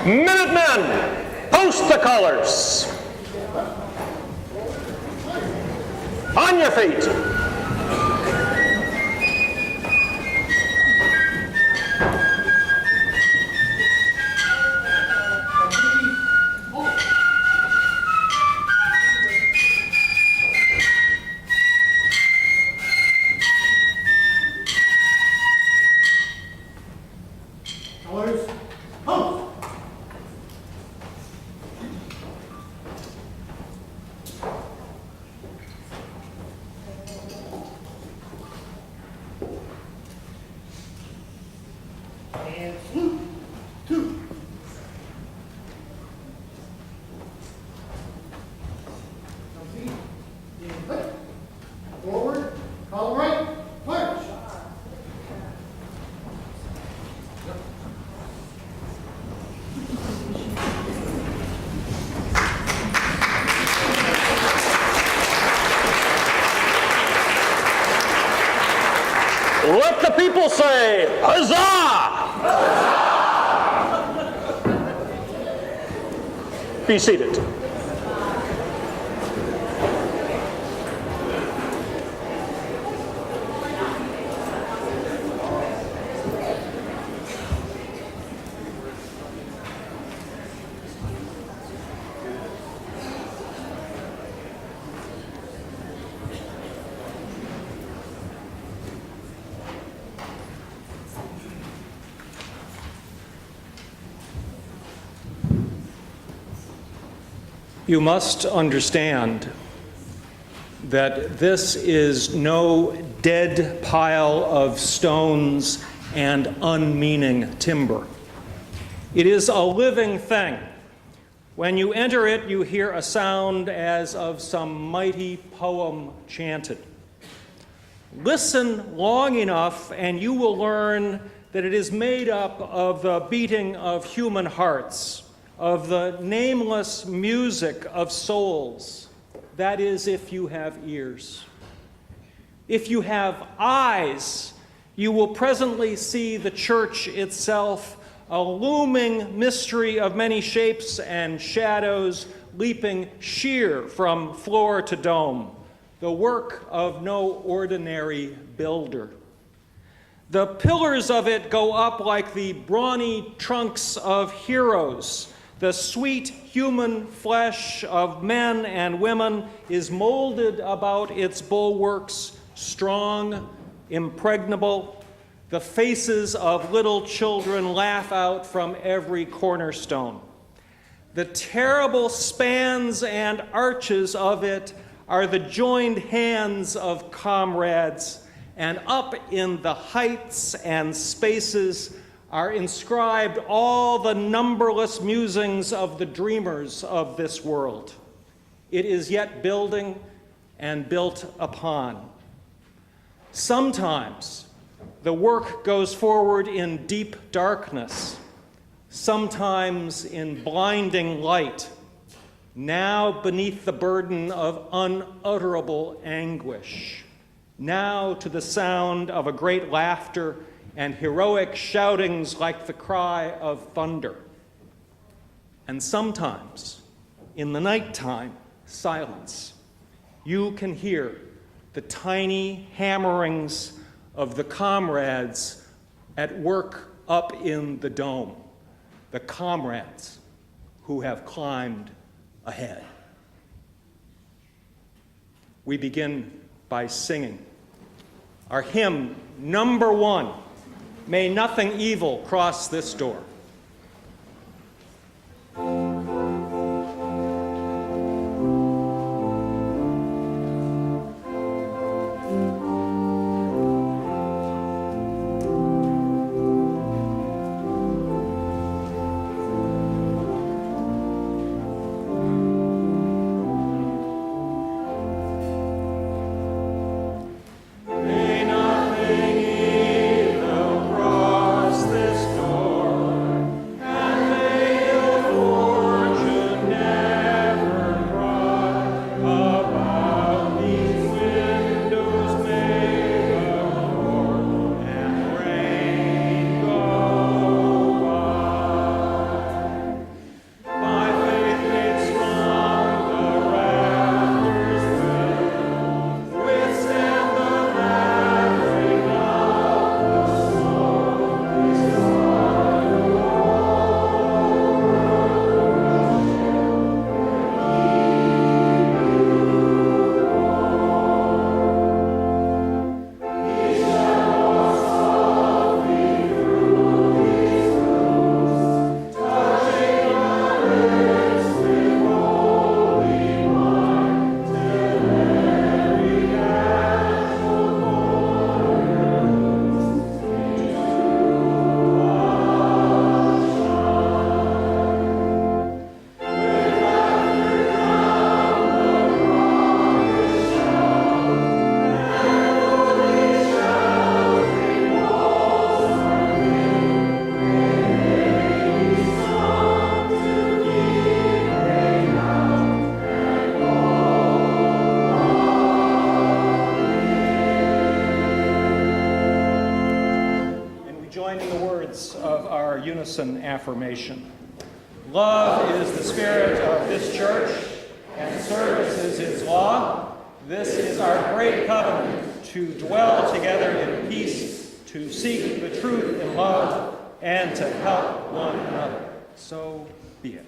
Minutemen, post the colors. On your feet. Colors, post. And salute. 2. Complete. And quick. Forward. Column right. March. Let the people say, huzzah! Be seated. You must understand that this is no dead pile of stones and unmeaning timber. It is a living thing. When you enter it, you hear a sound as of some mighty poem chanted. Listen long enough and you will learn that it is made up of the beating of human hearts, of the nameless music of souls. That is, if you have ears. If you have eyes, you will presently see the church itself, a looming mystery of many shapes and shadows, leaping sheer from floor to dome, the work of no ordinary builder. The pillars of it go up like the brawny trunks of heroes. The sweet human flesh of men and women is molded about its bulwarks, strong, impregnable. The faces of little children laugh out from every cornerstone. The terrible spans and arches of it are the joined hands of comrades, and up in the heights and spaces are inscribed all the numberless musings of the dreamers of this world. It is yet building and built upon. Sometimes the work goes forward in deep darkness, sometimes in blinding light, now beneath the burden of unutterable anguish, now to the sound of a great laughter and heroic shoutings like the cry of thunder. And sometimes, in the nighttime silence, you can hear the tiny hammerings of the comrades at work up in the dome, the comrades who have climbed ahead. We begin by singing our hymn, number 1, May Nothing Evil Cross This Door. May nothing evil cross this door. join in the words of our unison affirmation. Love is the spirit of this church, and service is its law. This is our great covenant, to dwell together in peace, to seek the truth in love, and to help one another. So be it.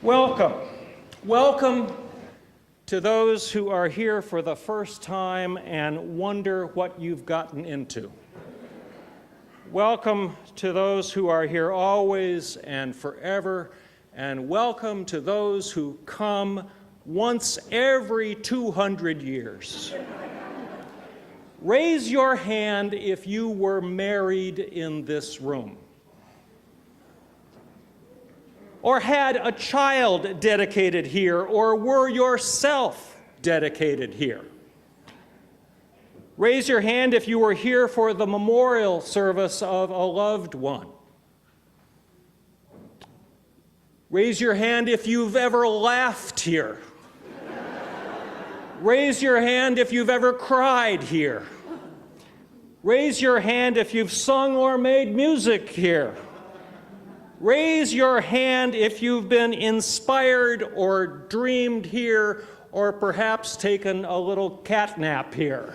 Welcome. Welcome to those who are here for the first time and wonder what you've gotten into. Welcome to those who are here always and forever, and welcome to those who come once every 200 years. Raise your hand if you were married in this room, or had a child dedicated here, or were yourself dedicated here. Raise your hand if you were here for the memorial service of a loved one. Raise your hand if you've ever laughed here. Raise your hand if you've ever cried here. Raise your hand if you've sung or made music here. Raise your hand if you've been inspired or dreamed here, or perhaps taken a little cat nap here.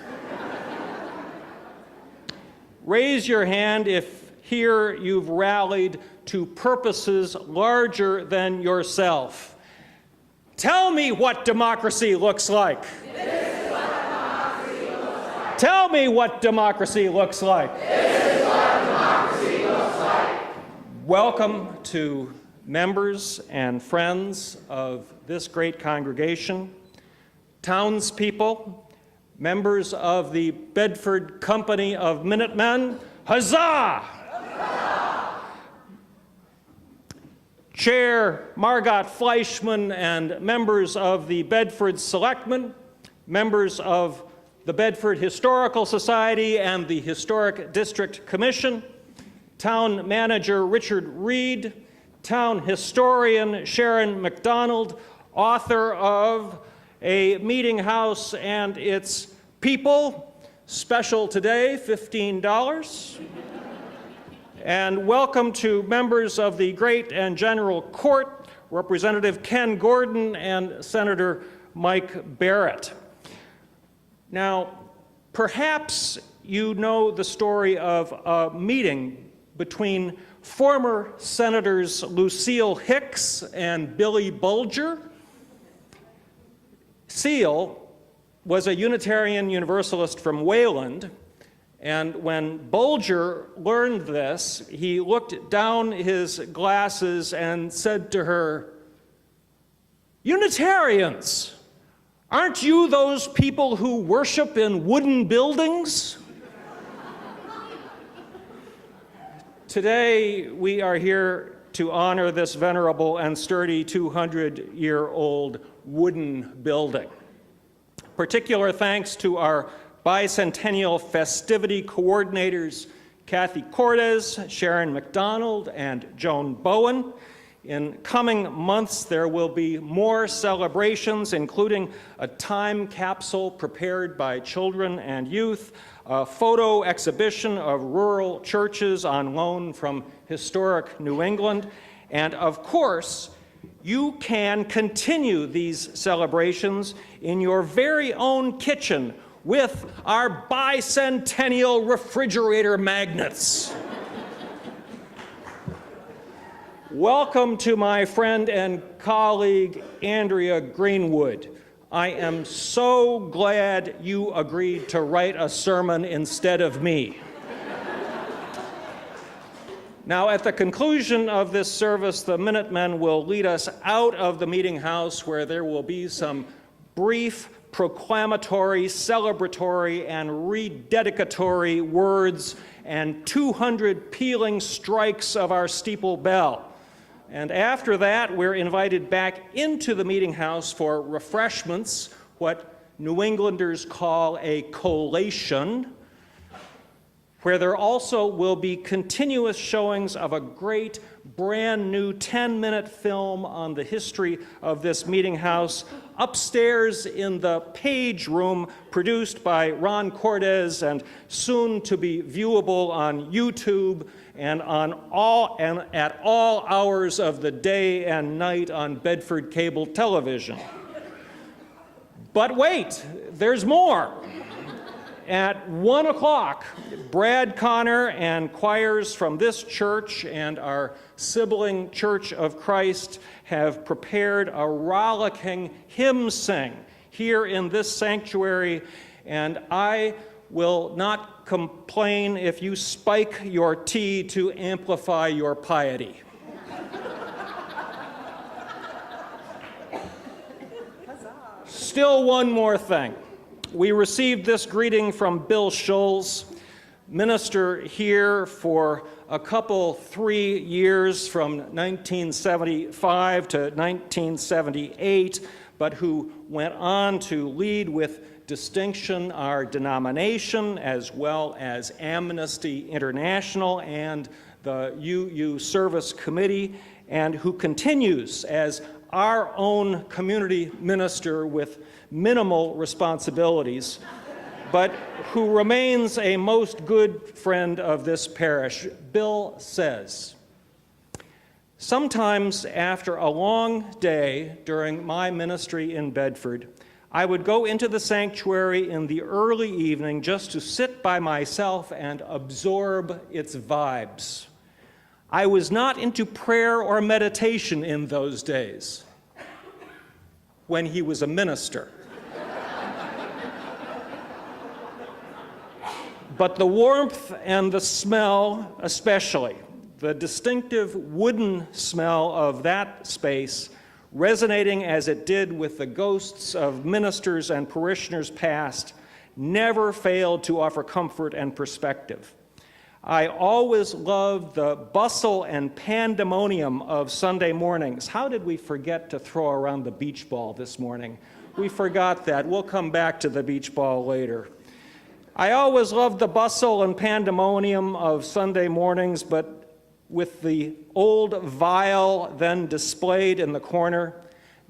Raise your hand if here you've rallied to purposes larger than yourself. Tell me what democracy looks like. This is what democracy looks like. Tell me what democracy looks like. This is what democracy looks like. Welcome to members and friends of this great congregation, townspeople, members of the Bedford Company of Minutemen. Huzzah! Chair Margot Fleischman and members of the Bedford Selectmen, members of the Bedford Historical Society and the Historic District Commission, Town Manager Richard Reed, Town Historian Sharon McDonald, author of A Meetinghouse and Its People, special today, $15. And welcome to members of the Great and General Court, Representative Ken Gordon and Senator Mike Barrett. Now, perhaps you know the story of a meeting between former Senators Lucille Hicks and Billy Bulger. Seal was a Unitarian Universalist from Wayland, and when Bulger learned this, he looked down his glasses and said to her, "Unitarians, aren't you those people who worship in wooden buildings?" Today, we are here to honor this venerable and sturdy 200-year-old wooden building. Particular thanks to our bicentennial festivity coordinators, Kathy Cordes, Sharon McDonald, and Joan Bowen. In coming months, there will be more celebrations, including a time capsule prepared by children and youth, a photo exhibition of rural churches on loan from historic New England, and of course, you can continue these celebrations in your very own kitchen with our bicentennial refrigerator magnets. Welcome to my friend and colleague, Andrea Greenwood. I am so glad you agreed to write a sermon instead of me. Now, at the conclusion of this service, the Minutemen will lead us out of the Meetinghouse, where there will be some brief, proclamatory, celebratory, and rededicatory words and 200 pealing strikes of our steeple bell. And after that, we're invited back into the Meetinghouse for refreshments, what New Englanders call a collation. where there also will be continuous showings of a great brand new 10-minute film on the history of this meeting house upstairs in the Page Room, produced by Ron Cordes and soon to be viewable on YouTube and at all hours of the day and night on Bedford cable television. But wait, there's more. At 1 o'clock, Brad Connor and choirs from this church and our sibling Church of Christ have prepared a rollicking hymn sing here in this sanctuary, and I will not complain if you spike your tea to amplify your piety. Still one more thing. We received this greeting from Bill Schulz, minister here for a couple, 3 years from 1975 to 1978, but who went on to lead with distinction our denomination as well as Amnesty International and the UU Service Committee, and who continues as our own community minister with minimal responsibilities, but who remains a most good friend of this parish. Bill says, "Sometimes after a long day during my ministry in Bedford, I would go into the sanctuary in the early evening just to sit by myself and absorb its vibes. I was not into prayer or meditation in those days," when he was a minister. But the warmth and the smell, especially, the distinctive wooden smell of that space, resonating as it did with the ghosts of ministers and parishioners past, never failed to offer comfort and perspective. I always loved the bustle and pandemonium of Sunday mornings. How did we forget to throw around the beach ball this morning? We forgot that. We'll come back to the beach ball later. I always loved the bustle and pandemonium of Sunday mornings, but with the old vial then displayed in the corner,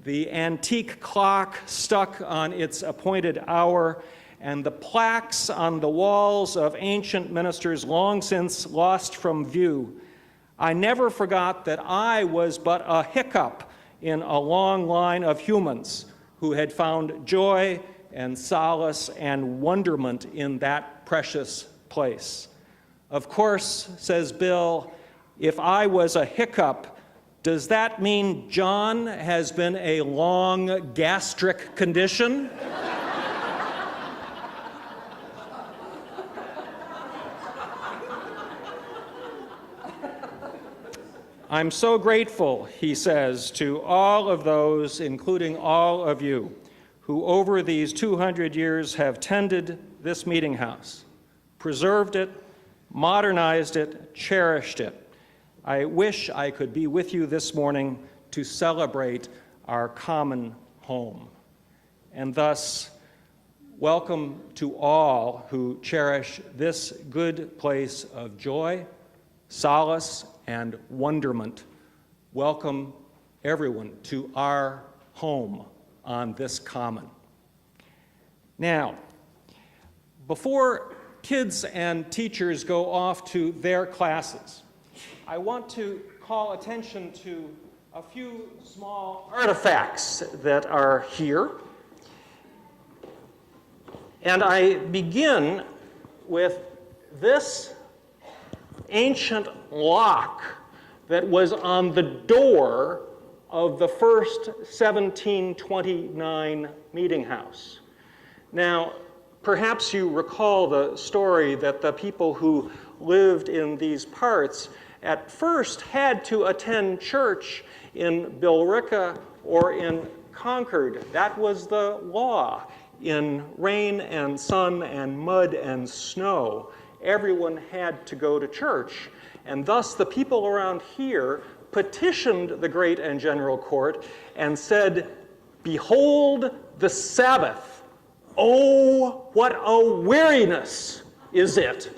the antique clock stuck on its appointed hour, and the plaques on the walls of ancient ministers long since lost from view, I never forgot that I was but a hiccup in a long line of humans who had found joy and solace and wonderment in that precious place. Of course, says Bill, if I was a hiccup, does that mean John has been a long gastric condition? I'm so grateful, he says, to all of those, including all of you, who over these 200 years have tended this meeting house, preserved it, modernized it, cherished it. I wish I could be with you this morning to celebrate our common home. And thus, welcome to all who cherish this good place of joy, solace, and wonderment. Welcome, everyone, to our home on this common. Now, before kids and teachers go off to their classes, I want to call attention to a few small artifacts that are here. And I begin with this ancient lock that was on the door of the first 1729 meeting house. Now, perhaps you recall the story that the people who lived in these parts at first had to attend church in Billerica or in Concord. That was the law. In rain and sun and mud and snow, everyone had to go to church. And thus the people around here petitioned the great and general court and said, "Behold the Sabbath. Oh, what a weariness is it."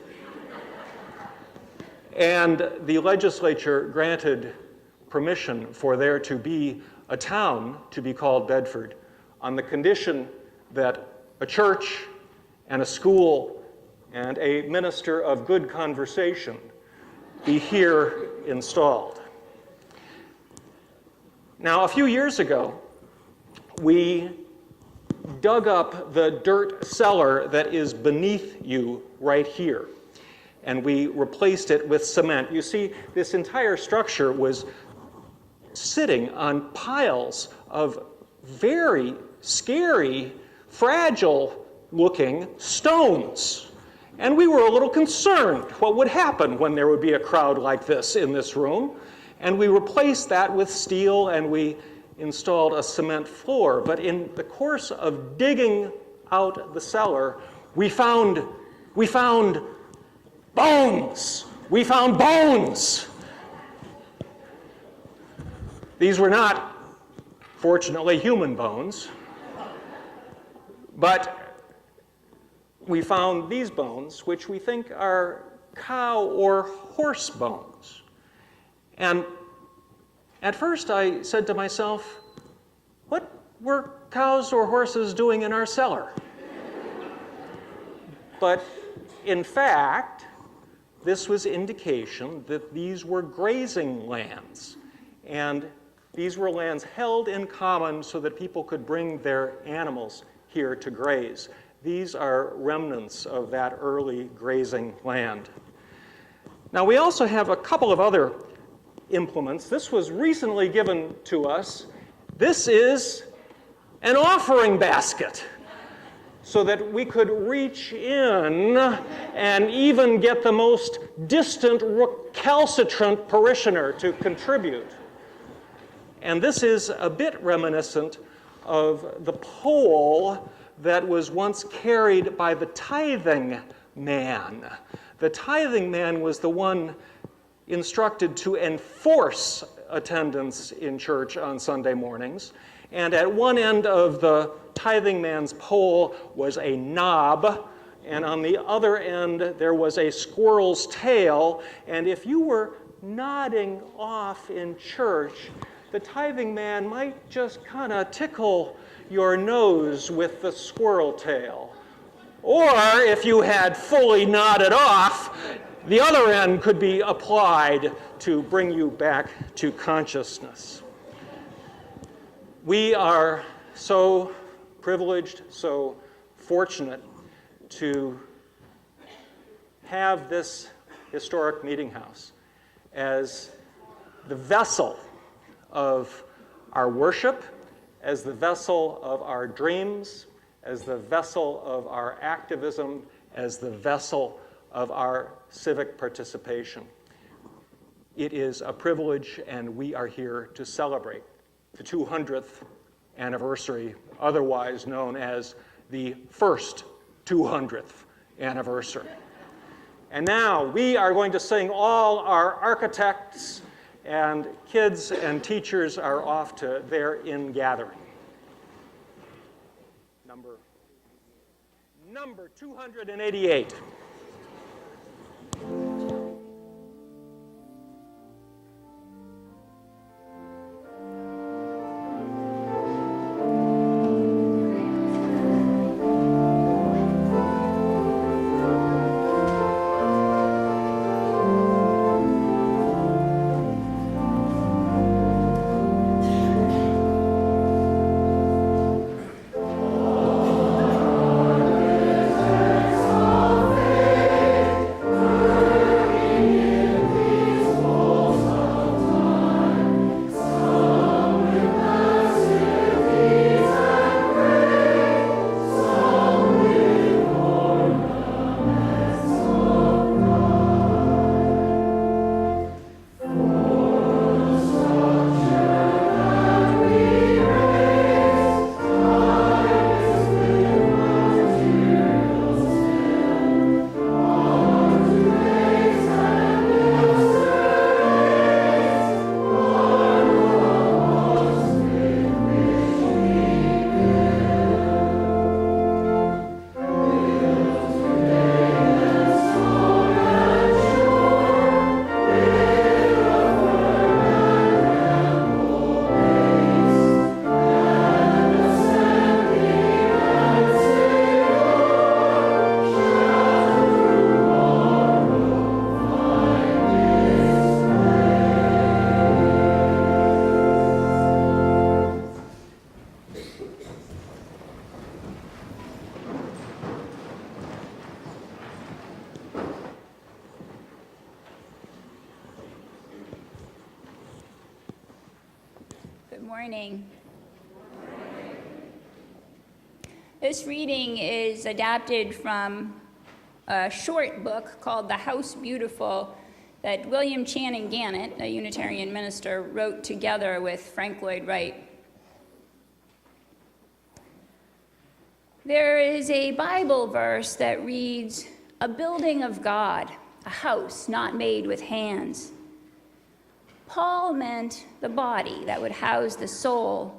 And the legislature granted permission for there to be a town to be called Bedford on the condition that a church and a school and a minister of good conversation be here installed. Now, a few years ago, we dug up the dirt cellar that is beneath you right here, and we replaced it with cement. You see, this entire structure was sitting on piles of very scary, fragile-looking stones. And we were a little concerned what would happen when there would be a crowd like this in this room. And we replaced that with steel, and we installed a cement floor. But in the course of digging out the cellar, we found bones. We found bones. These were not, fortunately, human bones, but we found these bones, which we think are cow or horse bones. And at first I said to myself, what were cows or horses doing in our cellar? But in fact, this was indication that these were grazing lands. And these were lands held in common so that people could bring their animals here to graze. These are remnants of that early grazing land. Now, we also have a couple of other implements. This was recently given to us. This is an offering basket, so that we could reach in and even get the most distant, recalcitrant parishioner to contribute. And this is a bit reminiscent of the pole that was once carried by the tithing man. The tithing man was the one instructed to enforce attendance in church on Sunday mornings. And at one end of the tithing man's pole was a knob, and on the other end there was a squirrel's tail. And if you were nodding off in church, the tithing man might just kind of tickle your nose with the squirrel tail. Or if you had fully nodded off, the other end could be applied to bring you back to consciousness. We are so privileged, so fortunate to have this historic meeting house as the vessel of our worship, as the vessel of our dreams, as the vessel of our activism, as the vessel of our civic participation. It is a privilege, and we are here to celebrate the 200th anniversary, otherwise known as the first 200th anniversary. And now we are going to sing. All our architects and kids and teachers are off to their in-gathering. Number 288. Faithful morning. This reading is adapted from a short book called The House Beautiful that William Channing Gannett, a Unitarian minister, wrote together with Frank Lloyd Wright. There is a Bible verse that reads, "A building of God, a house not made with hands." Paul meant the body that would house the soul,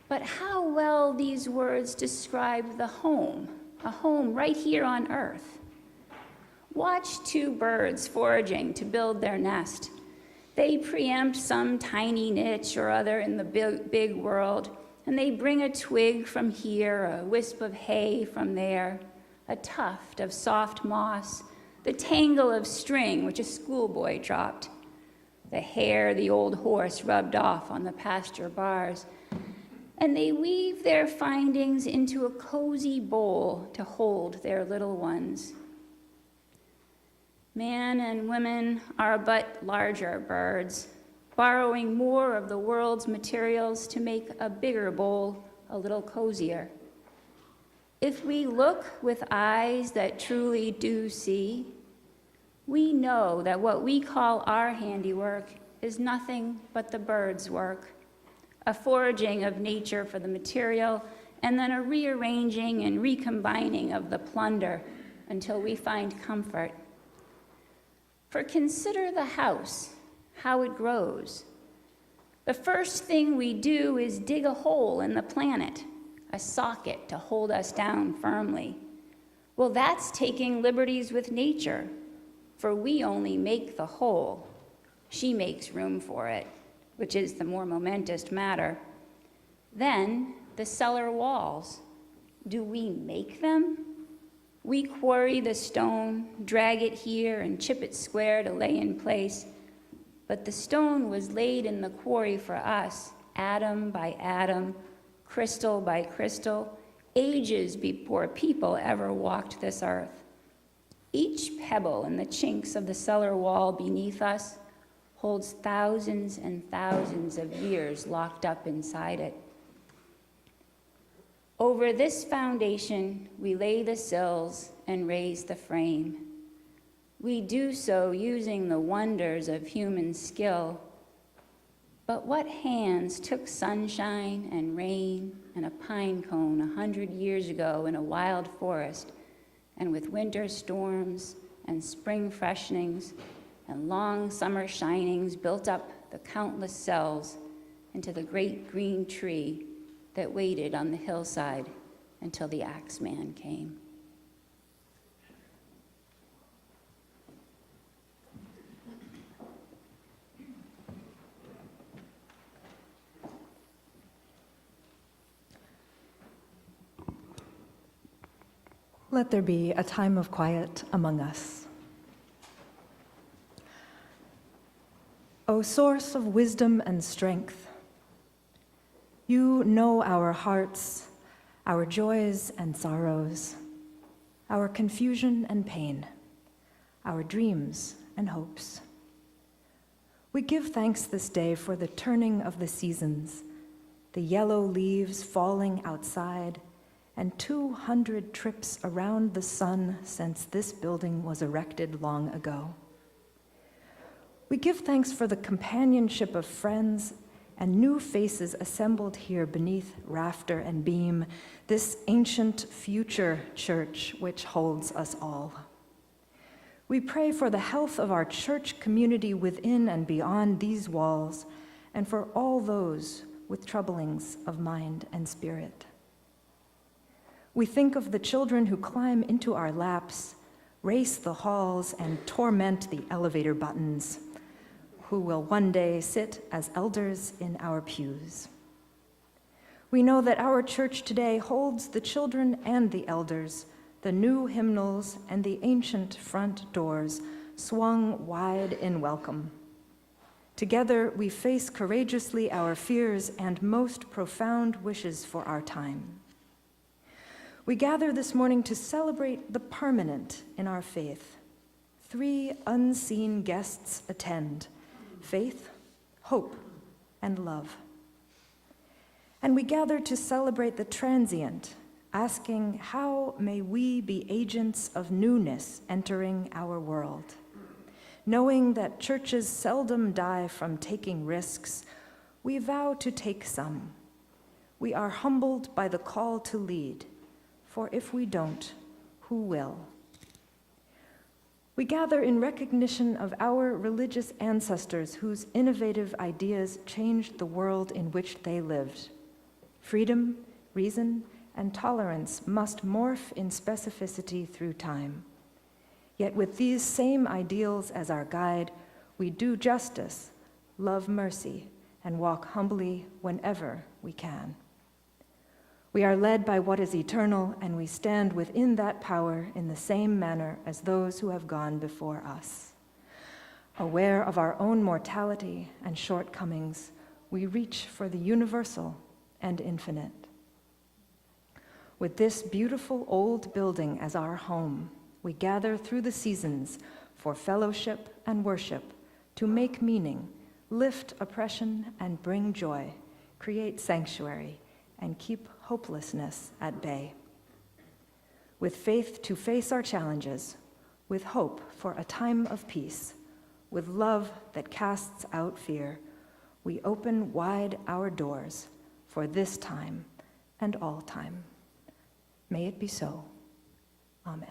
but how well these words describe the home, a home right here on earth. Watch two birds foraging to build their nest. They preempt some tiny niche or other in the big world, and they bring a twig from here, a wisp of hay from there, a tuft of soft moss, the tangle of string which a schoolboy dropped, the hair the old horse rubbed off on the pasture bars, and they weave their findings into a cozy bowl to hold their little ones. Man and women are but larger birds, borrowing more of the world's materials to make a bigger bowl a little cozier. If we look with eyes that truly do see, we know that what we call our handiwork is nothing but the bird's work, a foraging of nature for the material, and then a rearranging and recombining of the plunder until we find comfort. For consider the house, how it grows. The first thing we do is dig a hole in the planet, a socket to hold us down firmly. Well, that's taking liberties with nature, for we only make the hole. She makes room for it, which is the more momentous matter. Then the cellar walls. Do we make them? We quarry the stone, drag it here, and chip it square to lay in place. But the stone was laid in the quarry for us, atom by atom, crystal by crystal, ages before people ever walked this earth. Each pebble in the chinks of the cellar wall beneath us holds thousands and thousands of years locked up inside it. Over this foundation, we lay the sills and raise the frame. We do so using the wonders of human skill. But what hands took sunshine and rain and a pine cone 100 years ago in a wild forest, and with winter storms and spring freshenings and long summer shinings built up the countless cells into the great green tree that waited on the hillside until the axeman came. Let there be a time of quiet among us. O source of wisdom and strength, you know our hearts, our joys and sorrows, our confusion and pain, our dreams and hopes. We give thanks this day for the turning of the seasons, the yellow leaves falling outside, and 200 trips around the sun since this building was erected long ago. We give thanks for the companionship of friends and new faces assembled here beneath rafter and beam, this ancient future church which holds us all. We pray for the health of our church community within and beyond these walls, and for all those with troublings of mind and spirit. We think of the children who climb into our laps, race the halls, and torment the elevator buttons, who will one day sit as elders in our pews. We know that our church today holds the children and the elders, the new hymnals and the ancient front doors swung wide in welcome. Together we face courageously our fears and most profound wishes for our time. We gather this morning to celebrate the permanent in our faith. 3 unseen guests attend: faith, hope, and love. And we gather to celebrate the transient, asking, how may we be agents of newness entering our world? Knowing that churches seldom die from taking risks, we vow to take some. We are humbled by the call to lead, for if we don't, who will? We gather in recognition of our religious ancestors whose innovative ideas changed the world in which they lived. Freedom, reason, and tolerance must morph in specificity through time. Yet with these same ideals as our guide, we do justice, love mercy, and walk humbly whenever we can. We are led by what is eternal, and we stand within that power in the same manner as those who have gone before us. Aware of our own mortality and shortcomings, we reach for the universal and infinite. With this beautiful old building as our home, we gather through the seasons for fellowship and worship to make meaning, lift oppression and bring joy, create sanctuary, and keep hopelessness at bay. With faith to face our challenges, with hope for a time of peace, with love that casts out fear, we open wide our doors for this time and all time. May it be so. Amen.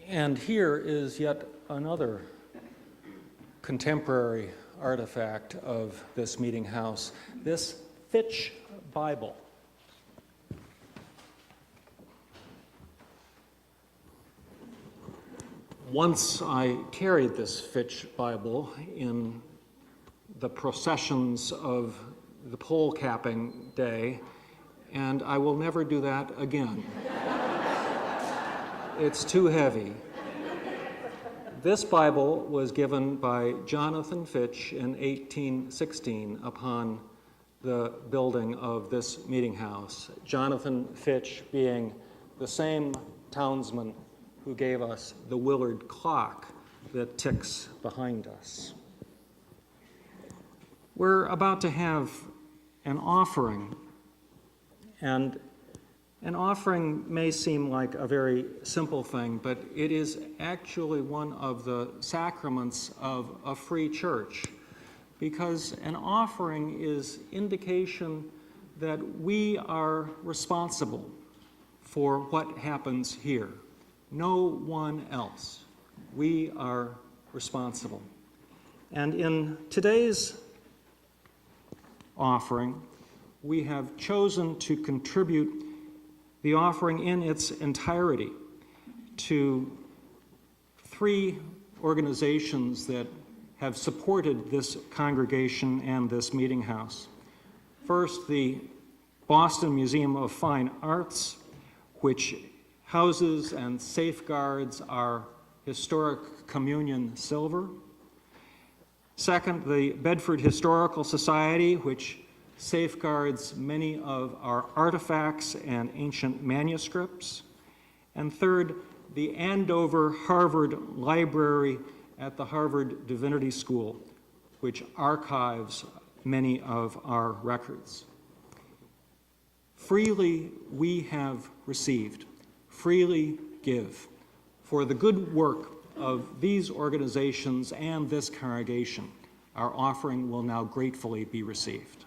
And here is yet another contemporary artifact of this meeting house, this Fitch Bible. Once I carried this Fitch Bible in the processions of the pole capping day, and I will never do that again. It's too heavy. This Bible was given by Jonathan Fitch in 1816 upon the building of this meeting house. Jonathan Fitch being the same townsman who gave us the Willard clock that ticks behind us. We're about to have an offering, and an offering may seem like a very simple thing, but it is actually one of the sacraments of a free church, because an offering is indication that we are responsible for what happens here. No one else. We are responsible. And in today's offering, we have chosen to contribute the offering in its entirety to three organizations that have supported this congregation and this meeting house. First, the Boston Museum of Fine Arts, which houses and safeguards our historic communion silver. Second, the Bedford Historical Society, which safeguards many of our artifacts and ancient manuscripts. And third, the Andover Harvard Library at the Harvard Divinity School, which archives many of our records. Freely we have received, freely give. For the good work of these organizations and this congregation, our offering will now gratefully be received.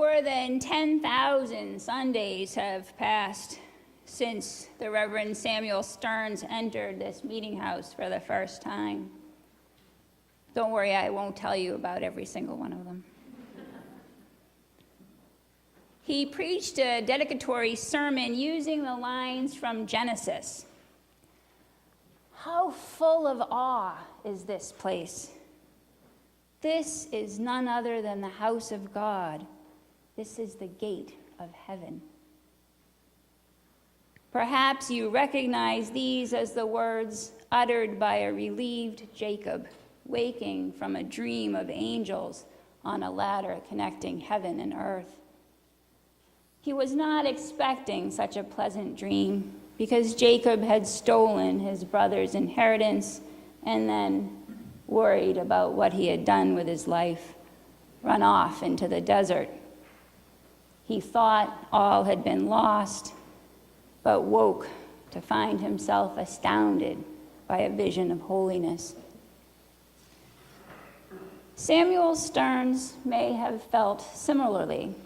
More than 10,000 Sundays have passed since the Reverend Samuel Stearns entered this meeting house for the first time. Don't worry, I won't tell you about every single one of them. He preached a dedicatory sermon using the lines from Genesis. How full of awe is this place? This is none other than the house of God. This is the gate of heaven. Perhaps you recognize these as the words uttered by a relieved Jacob, waking from a dream of angels on a ladder connecting heaven and earth. He was not expecting such a pleasant dream because Jacob had stolen his brother's inheritance and then worried about what he had done with his life, run off into the desert. He thought all had been lost, but woke to find himself astounded by a vision of holiness. Samuel Stearns may have felt similarly.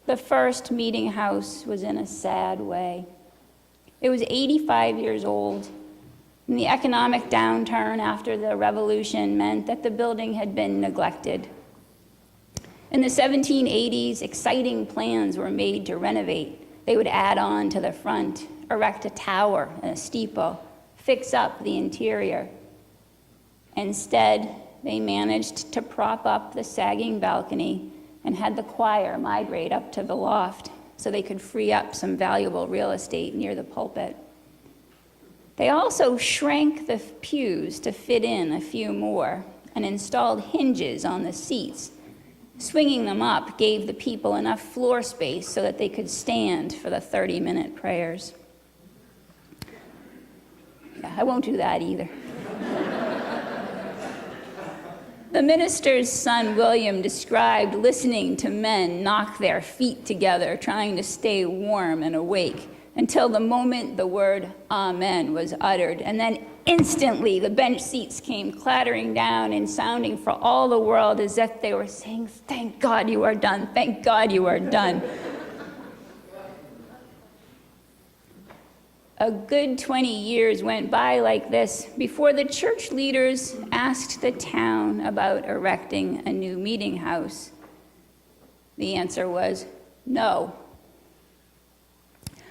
The first meeting house was in a sad way. It was 85 years old, and the economic downturn after the revolution meant that the building had been neglected. In the 1780s, exciting plans were made to renovate. They would add on to the front, erect a tower and a steeple, fix up the interior. Instead, they managed to prop up the sagging balcony and had the choir migrate up to the loft so they could free up some valuable real estate near the pulpit. They also shrank the pews to fit in a few more and installed hinges on the seats. Swinging them up gave the people enough floor space so that they could stand for the 30-minute prayers. Yeah, I won't do that either. The minister's son, William, described listening to men knock their feet together, trying to stay warm and awake, until the moment the word amen was uttered. And then instantly the bench seats came clattering down and sounding for all the world as if they were saying, "Thank God you are done, thank God you are done." A good 20 years went by like this before the church leaders asked the town about erecting a new meeting house. The answer was no.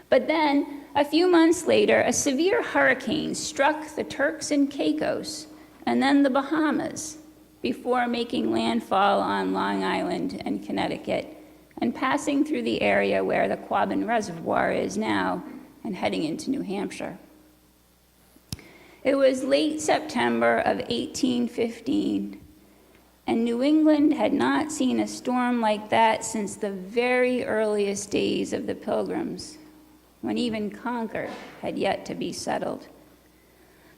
But then, a few months later, a severe hurricane struck the Turks and Caicos and then the Bahamas before making landfall on Long Island and Connecticut and passing through the area where the Quabbin Reservoir is now and heading into New Hampshire. It was late September of 1815, and New England had not seen a storm like that since the very earliest days of the Pilgrims, when even Concord had yet to be settled.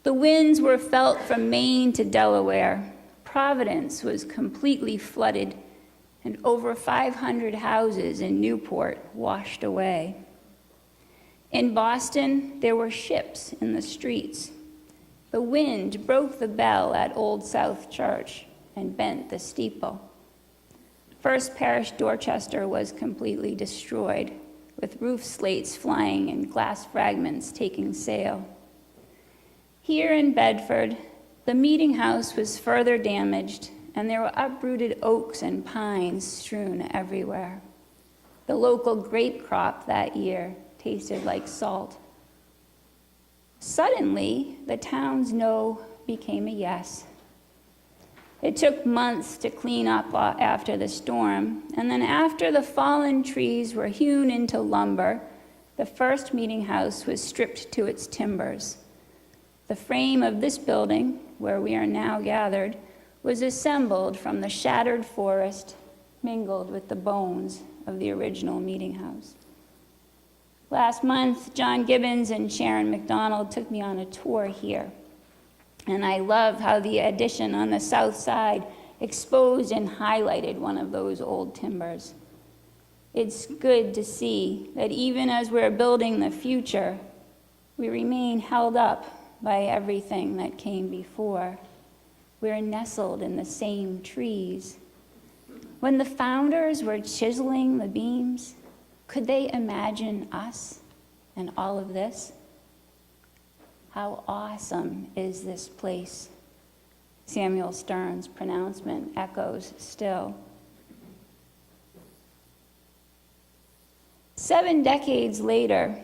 The winds were felt from Maine to Delaware. Providence was completely flooded, and over 500 houses in Newport washed away. In Boston, there were ships in the streets. The wind broke the bell at Old South Church and bent the steeple. First Parish Dorchester was completely destroyed, with roof slates flying and glass fragments taking sail. Here in Bedford, the meeting house was further damaged, and there were uprooted oaks and pines strewn everywhere. The local grape crop that year tasted like salt. Suddenly, the town's no became a yes. It took months to clean up after the storm, and then after the fallen trees were hewn into lumber, the first meeting house was stripped to its timbers. The frame of this building, where we are now gathered, was assembled from the shattered forest, mingled with the bones of the original meeting house. Last month, John Gibbons and Sharon McDonald took me on a tour here, and I love how the addition on the south side exposed and highlighted one of those old timbers. It's good to see that even as we're building the future, we remain held up by everything that came before. We're nestled in the same trees. When the founders were chiseling the beams, could they imagine us and all of this? How awesome is this place? Samuel Stern's pronouncement echoes still. 7 decades later,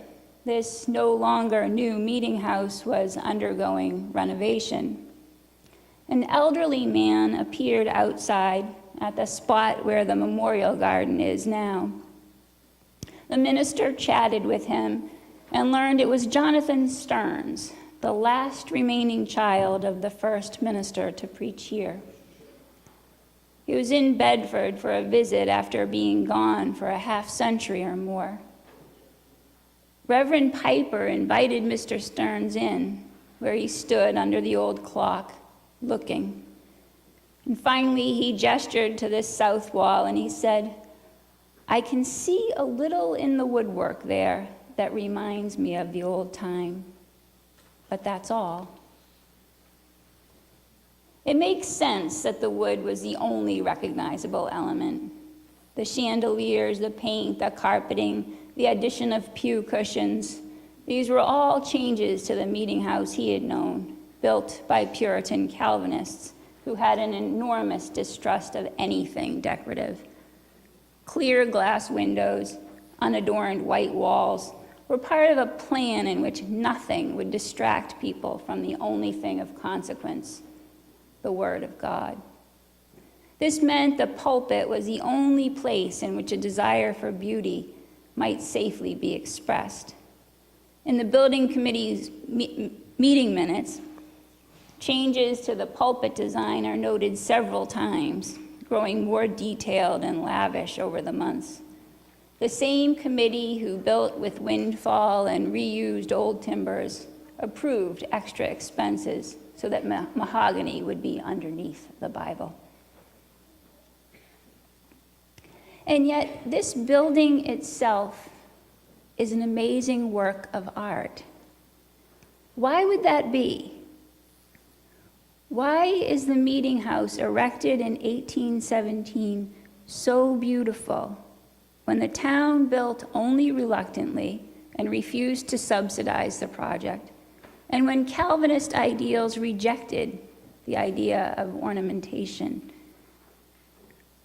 this no longer new Meetinghouse was undergoing renovation. An elderly man appeared outside at the spot where the memorial garden is now. The minister chatted with him and learned it was Jonathan Stearns, the last remaining child of the first minister to preach here. He was in Bedford for a visit after being gone for a half-century or more. Reverend Piper invited Mr. Stearns in, where he stood under the old clock, looking. And finally, he gestured to this south wall and he said, "I can see a little in the woodwork there that reminds me of the old time, but that's all." It makes sense that the wood was the only recognizable element. The chandeliers, the paint, the carpeting, the addition of pew cushions, these were all changes to the Meetinghouse he had known, built by Puritan Calvinists who had an enormous distrust of anything decorative. Clear glass windows, unadorned white walls were part of a plan in which nothing would distract people from the only thing of consequence, the Word of God. This meant the pulpit was the only place in which a desire for beauty might safely be expressed. In the building committee's meeting minutes, changes to the pulpit design are noted several times, growing more detailed and lavish over the months. The same committee who built with windfall and reused old timbers approved extra expenses so that mahogany would be underneath the Bible. And yet, this building itself is an amazing work of art. Why would that be? Why is the Meetinghouse, erected in 1817, so beautiful when the town built only reluctantly and refused to subsidize the project, and when Calvinist ideals rejected the idea of ornamentation?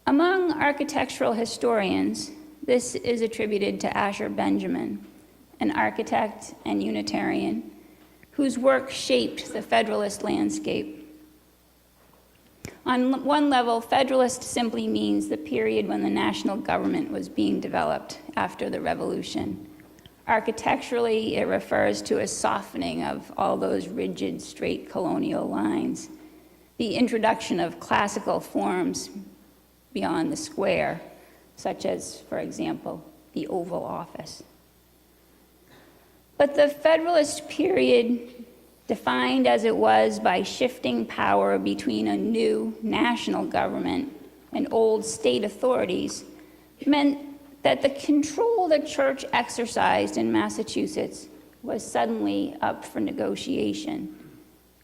Among architectural historians, this is attributed to Asher Benjamin, an architect and Unitarian whose work shaped the Federalist landscape. On one level, Federalist simply means the period when the national government was being developed after the Revolution. Architecturally, it refers to a softening of all those rigid, straight colonial lines, the introduction of classical forms beyond the square, such as, for example, the Oval Office. But the Federalist period, defined as it was by shifting power between a new national government and old state authorities, meant that the control the church exercised in Massachusetts was suddenly up for negotiation,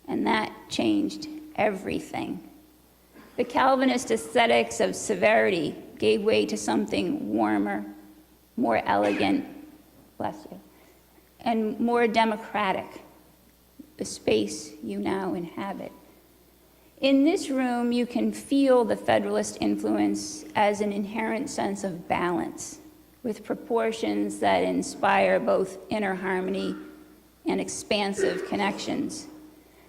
and that changed everything. The Calvinist aesthetics of severity gave way to something warmer, more elegant, bless you, and more democratic, the space you now inhabit. In this room, you can feel the Federalist influence as an inherent sense of balance, with proportions that inspire both inner harmony and expansive connections.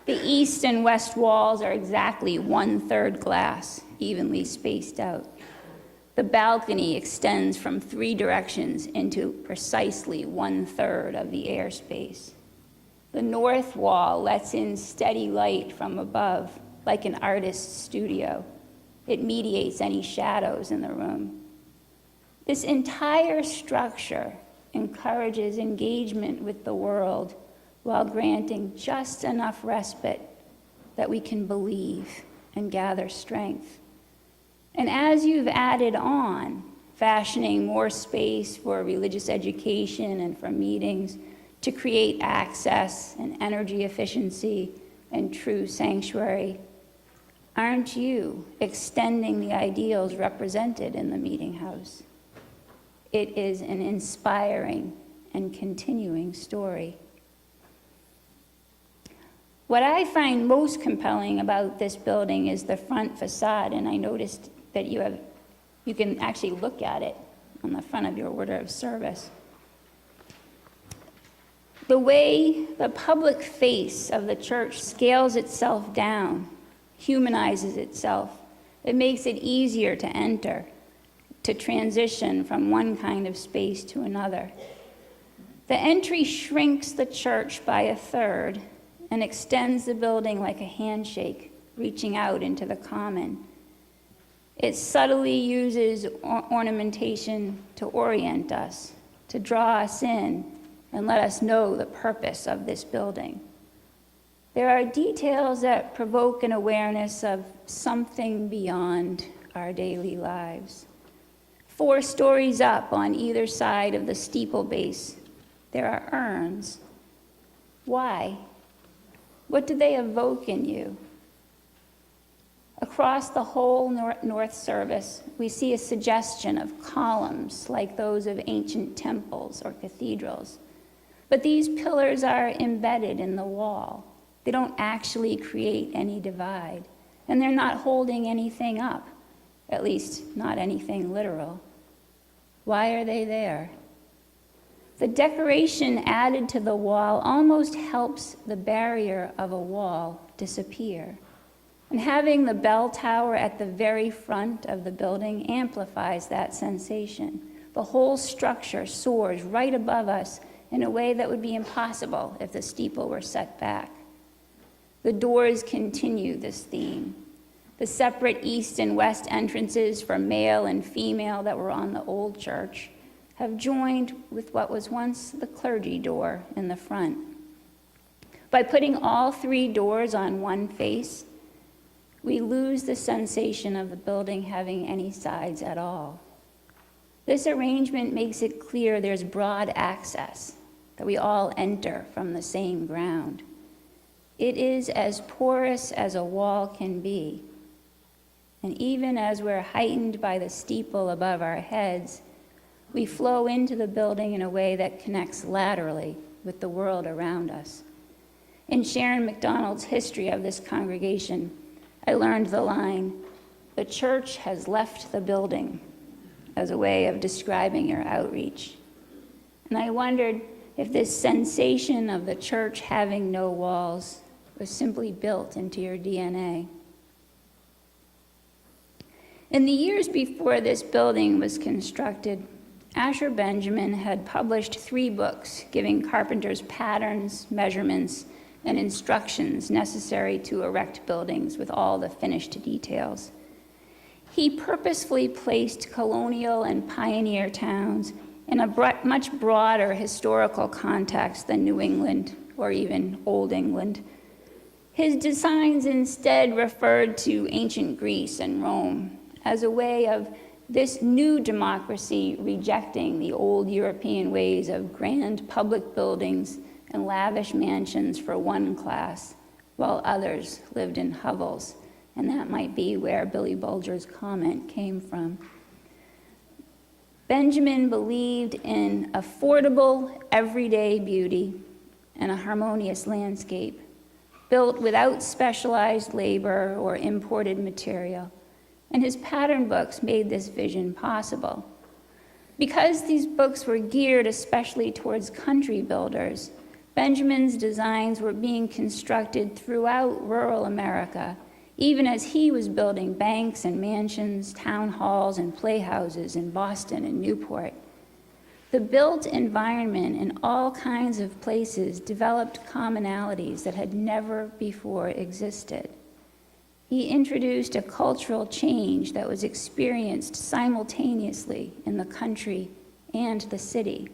The east and west walls are exactly 1/3 glass, evenly spaced out. The balcony extends from 3 directions into precisely 1/3 of the airspace. The north wall lets in steady light from above, like an artist's studio. It mediates any shadows in the room. This entire structure encourages engagement with the world while granting just enough respite that we can believe and gather strength. And as you've added on, fashioning more space for religious education and for meetings to create access and energy efficiency and true sanctuary, Aren't you extending the ideals represented in the Meetinghouse? It is an inspiring and continuing story. What I find most compelling about this building is the front facade, and I noticed that you can actually look at it on the front of your order of service. The way the public face of the church scales itself down, humanizes itself, it makes it easier to enter, to transition from one kind of space to another. The entry shrinks the church by a third and extends the building like a handshake, reaching out into the common. It subtly uses ornamentation to orient us, to draw us in, and let us know the purpose of this building. There are details that provoke an awareness of something beyond our daily lives. 4 stories up on either side of the steeple base, there are urns. Why? What do they evoke in you? Across the whole north service, we see a suggestion of columns like those of ancient temples or cathedrals. But these pillars are embedded in the wall. They don't actually create any divide, and they're not holding anything up, at least not anything literal. Why are they there? The decoration added to the wall almost helps the barrier of a wall disappear. And having the bell tower at the very front of the building amplifies that sensation. The whole structure soars right above us in a way that would be impossible if the steeple were set back. The doors continue this theme. The separate east and west entrances for male and female that were on the old church have joined with what was once the clergy door in the front. By putting all 3 doors on one face, we lose the sensation of the building having any sides at all. This arrangement makes it clear there's broad access, that we all enter from the same ground. It is as porous as a wall can be. And even as we're heightened by the steeple above our heads, we flow into the building in a way that connects laterally with the world around us. In Sharon McDonald's history of this congregation, I learned the line, "The church has left the building," as a way of describing your outreach. And I wondered if this sensation of the church having no walls was simply built into your DNA. In the years before this building was constructed, Asher Benjamin had published 3 books giving carpenters patterns, measurements, and instructions necessary to erect buildings with all the finished details. He purposefully placed colonial and pioneer towns in a much broader historical context than New England or even Old England. His designs instead referred to ancient Greece and Rome as a way of this new democracy rejecting the old European ways of grand public buildings and lavish mansions for one class, while others lived in hovels. And that might be where Billy Bulger's comment came from. Benjamin believed in affordable, everyday beauty and a harmonious landscape, built without specialized labor or imported material. And his pattern books made this vision possible. Because these books were geared especially towards country builders, Benjamin's designs were being constructed throughout rural America, even as he was building banks and mansions, town halls and playhouses in Boston and Newport. The built environment in all kinds of places developed commonalities that had never before existed. He introduced a cultural change that was experienced simultaneously in the country and the city.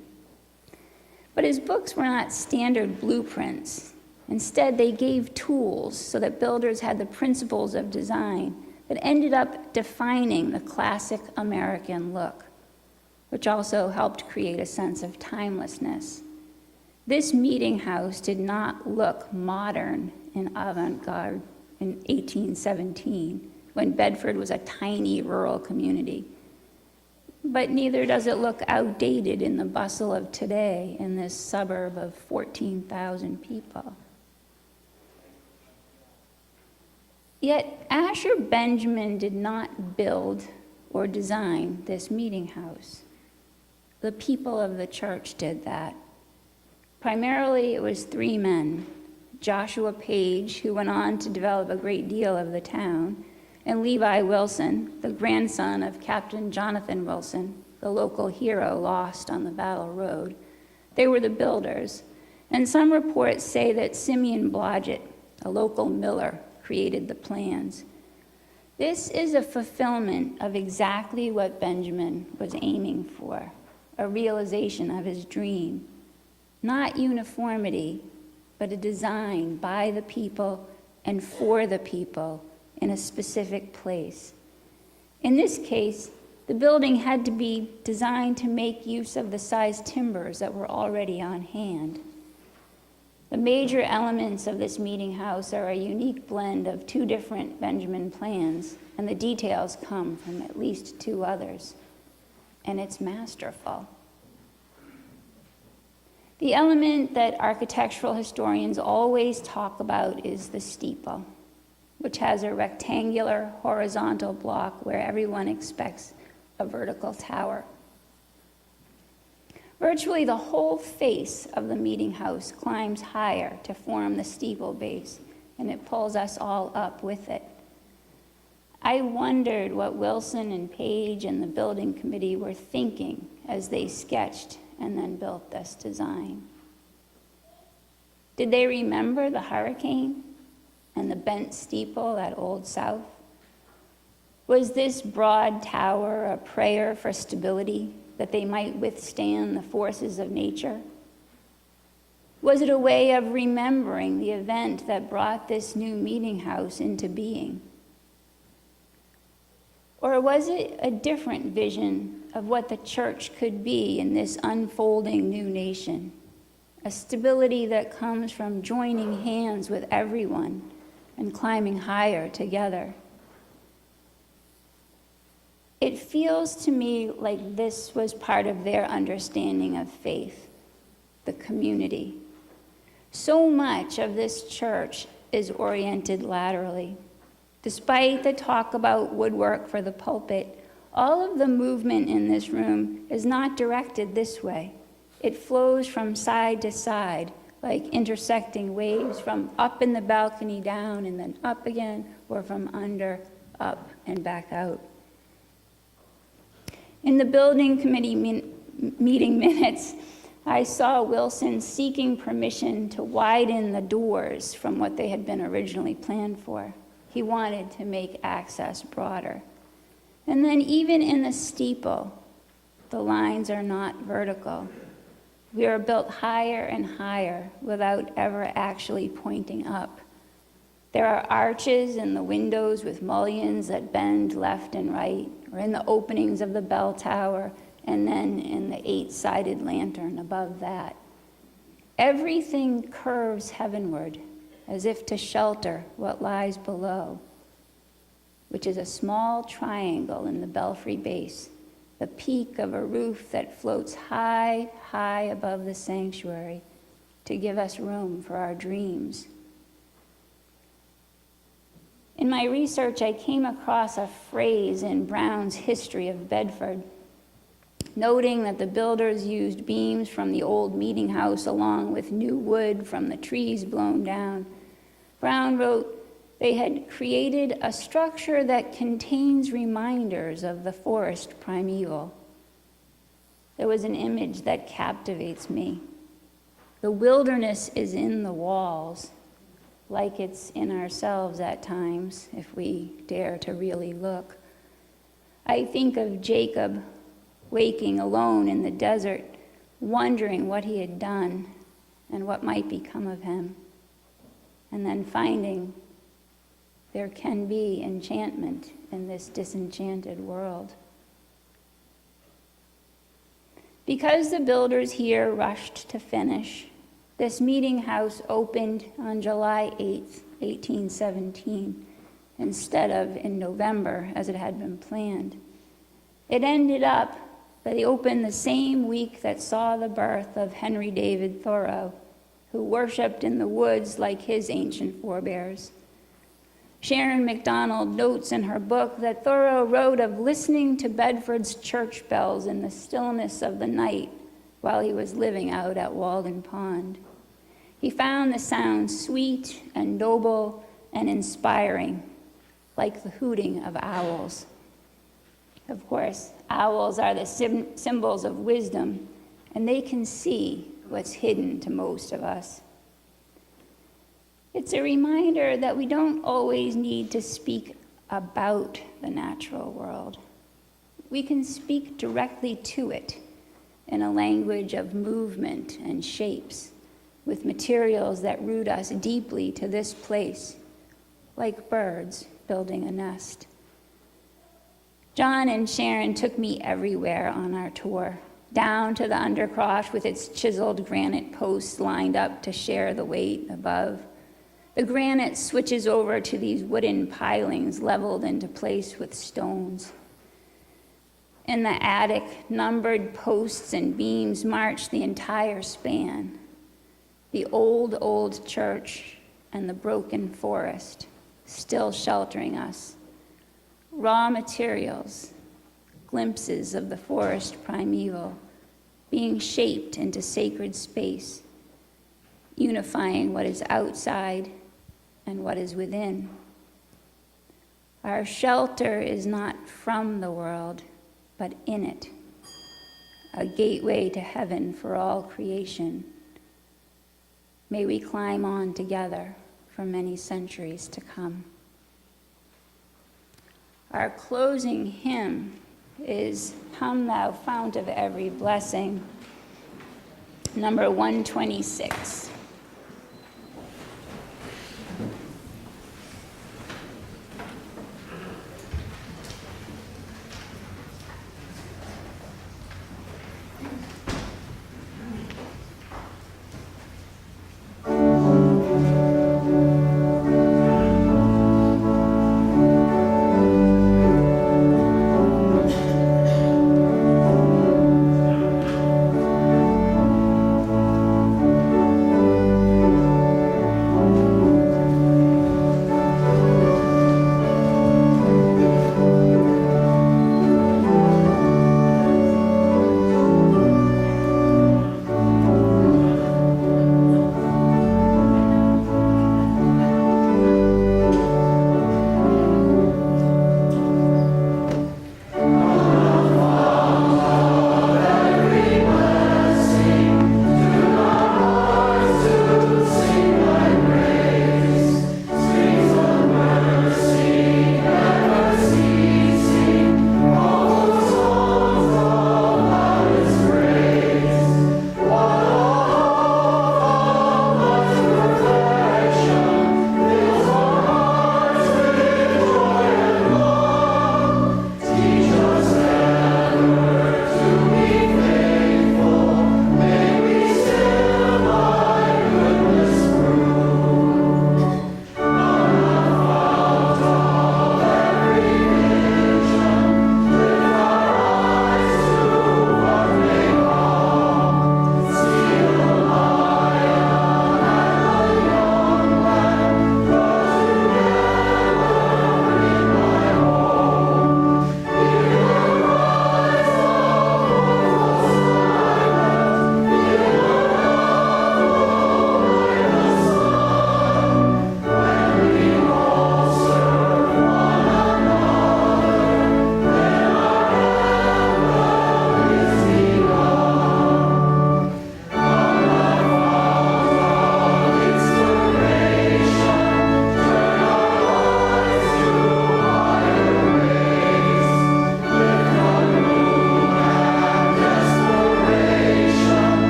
But his books were not standard blueprints. Instead, they gave tools so that builders had the principles of design that ended up defining the classic American look, which also helped create a sense of timelessness. This meeting house did not look modern and avant-garde in 1817, when Bedford was a tiny rural community. But neither does it look outdated in the bustle of today in this suburb of 14,000 people. Yet Asher Benjamin did not build or design this meeting house. The people of the church did that. Primarily, it was three men: Joshua Page, who went on to develop a great deal of the town, and Levi Wilson, the grandson of Captain Jonathan Wilson, the local hero lost on the Battle Road. They were the builders, and some reports say that Simeon Blodgett, a local miller, created the plans. This is a fulfillment of exactly what Benjamin was aiming for, a realization of his dream. Not uniformity, but a design by the people and for the people in a specific place. In this case, the building had to be designed to make use of the size timbers that were already on hand. The major elements of this meeting house are a unique blend of two different Benjamin plans, and the details come from at least two others, and it's masterful. The element that architectural historians always talk about is the steeple, which has a rectangular horizontal block where everyone expects a vertical tower. Virtually the whole face of the meeting house climbs higher to form the steeple base, and it pulls us all up with it. I wondered what Wilson and Page and the building committee were thinking as they sketched and then built this design. Did they remember the hurricane and the bent steeple at Old South? Was this broad tower a prayer for stability, that they might withstand the forces of nature? Was it a way of remembering the event that brought this new meeting house into being? Or was it a different vision of what the church could be in this unfolding new nation? A stability that comes from joining hands with everyone and climbing higher together. It feels to me like this was part of their understanding of faith, the community. So much of this church is oriented laterally. Despite the talk about woodwork for the pulpit, all of the movement in this room is not directed this way. It flows from side to side, like intersecting waves from up in the balcony down and then up again, or from under, up, and back out. In the building committee meeting minutes, I saw Wilson seeking permission to widen the doors from what they had been originally planned for. He wanted to make access broader. And then even in the steeple, the lines are not vertical. We are built higher and higher without ever actually pointing up. There are arches in the windows with mullions that bend left and right, or in the openings of the bell tower, and then in the 8-sided lantern above that. Everything curves heavenward, as if to shelter what lies below, which is a small triangle in the belfry base, the peak of a roof that floats high, high above the sanctuary to give us room for our dreams. In my research, I came across a phrase in Brown's History of Bedford, noting that the builders used beams from the old meeting house along with new wood from the trees blown down. Brown wrote, they had created a structure that contains reminders of the forest primeval. There was an image that captivates me. The wilderness is in the walls, like it's in ourselves at times, if we dare to really look. I think of Jacob waking alone in the desert, wondering what he had done and what might become of him, and then finding there can be enchantment in this disenchanted world. Because the builders here rushed to finish, this meeting house opened on July 8th, 1817, instead of in November as it had been planned. It ended up that they opened the same week that saw the birth of Henry David Thoreau, who worshiped in the woods like his ancient forebears. Sharon MacDonald notes in her book that Thoreau wrote of listening to Bedford's church bells in the stillness of the night while he was living out at Walden Pond. He found the sound sweet and noble and inspiring, like the hooting of owls. Of course, owls are the symbols of wisdom, and they can see what's hidden to most of us. It's a reminder that we don't always need to speak about the natural world. We can speak directly to it in a language of movement and shapes, with materials that root us deeply to this place, like birds building a nest. John and Sharon took me everywhere on our tour, down to the Undercroft with its chiseled granite posts lined up to share the weight above. The granite switches over to these wooden pilings leveled into place with stones. In the attic, numbered posts and beams march the entire span. The old church and the broken forest still sheltering us. Raw materials, glimpses of the forest primeval, being shaped into sacred space, unifying what is outside and what is within. Our shelter is not from the world, but in it, a gateway to heaven for all creation. May we climb on together for many centuries to come. Our closing hymn is Come Thou Fount of Every Blessing, number 126.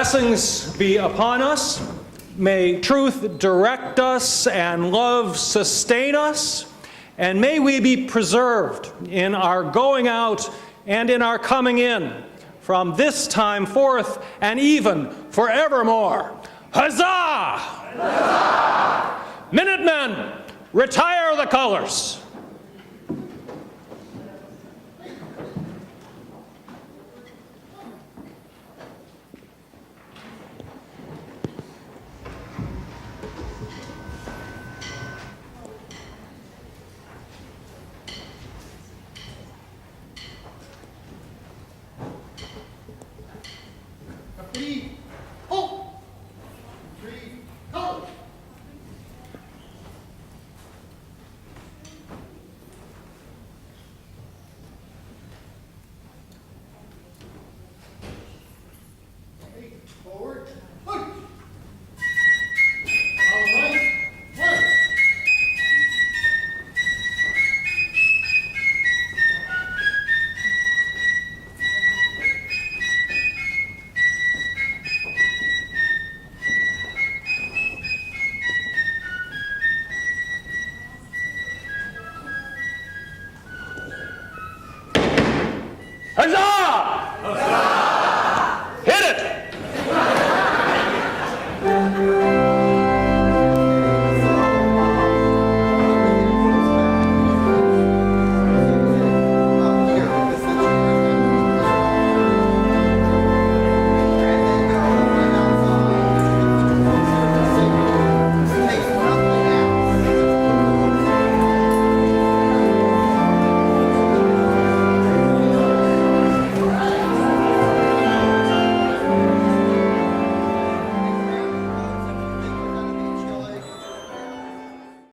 blessings be upon us. May truth direct us and love sustain us. And may we be preserved in our going out and in our coming in from this time forth and even forevermore. Huzzah! Huzzah! Minutemen, retire the colors. Company